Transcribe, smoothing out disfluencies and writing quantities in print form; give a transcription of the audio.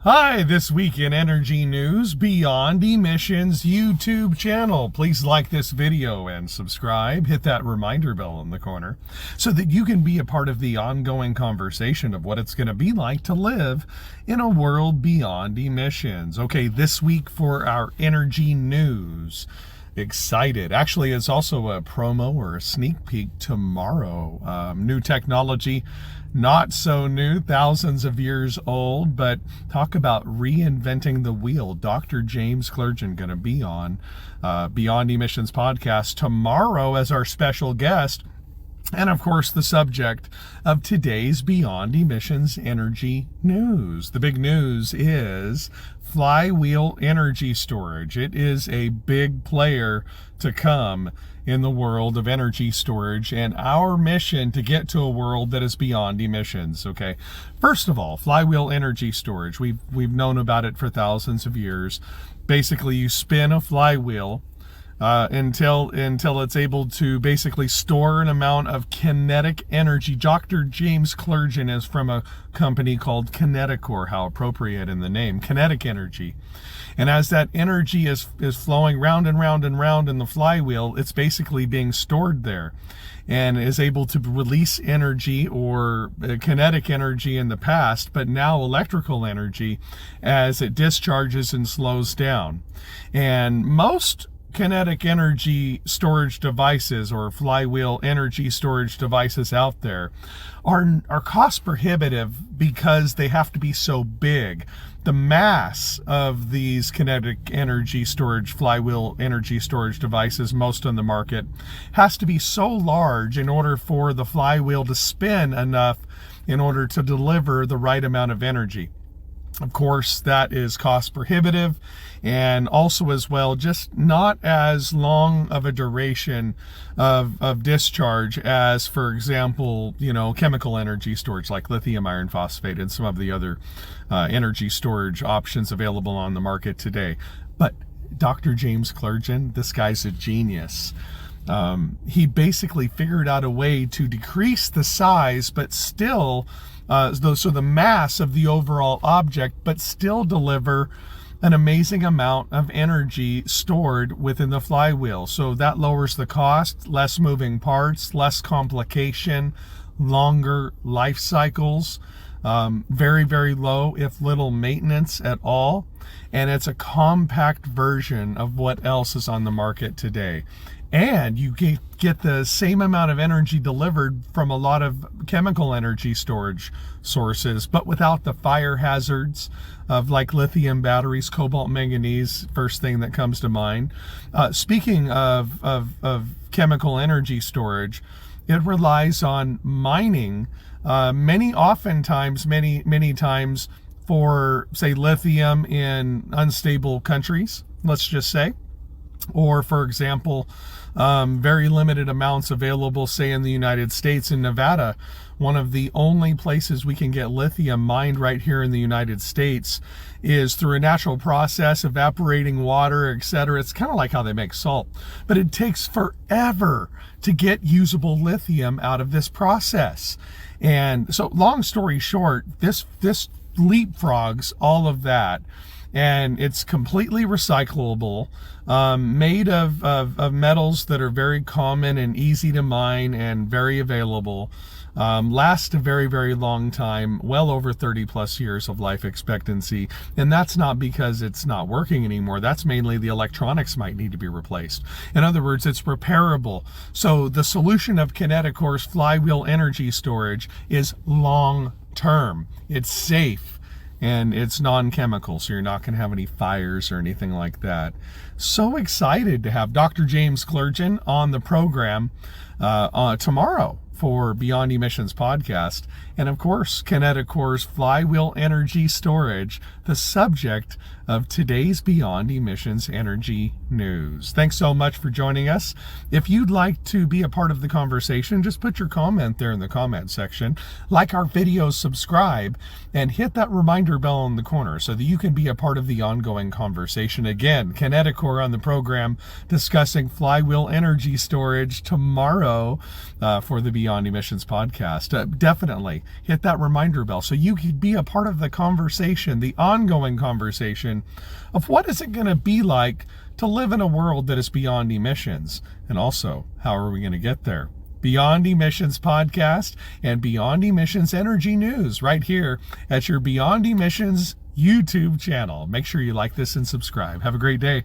Hi, this week in Energy News, Beyond Emissions YouTube channel. Please like this video and subscribe. Hit that reminder bell in the corner so that you can be a part of the ongoing conversation of what it's going to be like to live in a world beyond emissions. Okay, this week for our Energy News. Excited. Actually, it's also a promo or a sneak peek tomorrow. New technology, not so new, thousands of years old, but talk about reinventing the wheel. Dr. James Clergen going to be on Beyond Emissions podcast tomorrow as our special guest. And of course, the subject of today's Beyond Emissions Energy News. The big news is Flywheel energy storage. It is a big player to come in the world of energy storage and our mission to get to a world that is beyond emissions. Okay, first of all, Flywheel energy storage. We've known about it for thousands of years. Basically, you spin a flywheel until it's able to basically store an amount of kinetic energy. Dr. James Clergen is from a company called KINETICORE, how appropriate in the name, kinetic energy. And as that energy is flowing round and round and round in the flywheel, it's basically being stored there and is able to release energy or kinetic energy in the past, but now electrical energy as it discharges and slows down. And most kinetic energy storage devices or flywheel energy storage devices out there are cost prohibitive because they have to be so big. The mass of these kinetic energy storage, flywheel energy storage devices, most on the market, has to be so large in order for the flywheel to spin enough in order to deliver the right amount of energy. Of course, that is cost prohibitive and also as well just not as long of a duration of discharge as, for example, chemical energy storage like lithium iron phosphate and some of the other energy storage options available on the market today. But Dr. James Clergen, this guy's a genius. He basically figured out a way to decrease the size but still so the mass of the overall object, but still deliver an amazing amount of energy stored within the flywheel. So that lowers the cost, less moving parts, less complication, longer life cycles, very, very low, if little maintenance at all. And it's a compact version of what else is on the market today. And you get the same amount of energy delivered from a lot of chemical energy storage sources, but without the fire hazards of like lithium batteries, cobalt, manganese, first thing that comes to mind. Speaking of chemical energy storage, it relies on mining many times for, say, lithium in unstable countries, let's just say. Or, for example, very limited amounts available, say, in the United States, in Nevada. One of the only places we can get lithium mined right here in the United States is through a natural process, evaporating water, etc. It's kind of like how they make salt, but it takes forever to get usable lithium out of this process. And so, long story short, this leapfrogs all of that. And it's completely recyclable, made of metals that are very common and easy to mine and very available, last a very, very long time, well over 30 plus years of life expectancy. And that's not because it's not working anymore. That's mainly the electronics might need to be replaced. In other words, it's repairable. So the solution of KINETICORE's flywheel energy storage is long term. It's safe. And it's non-chemical, so you're not going to have any fires or anything like that. So excited to have Dr. James Clergen on the program tomorrow for Beyond Emissions podcast. And of course, KINETICORE's flywheel energy storage, the subject of today's Beyond Emissions Energy News. Thanks so much for joining us. If you'd like to be a part of the conversation, just put your comment there in the comment section. Like our videos, subscribe, and hit that reminder bell in the corner so that you can be a part of the ongoing conversation. Again, KINETICORE on the program discussing flywheel energy storage tomorrow for the Beyond Beyond Emissions podcast, definitely hit that reminder bell so you could be a part of the conversation, the ongoing conversation of what is it going to be like to live in a world that is beyond emissions, and also how are we going to get there. Beyond Emissions podcast and Beyond Emissions Energy News right here at your Beyond Emissions YouTube channel. Make sure you like this and subscribe. Have a great day.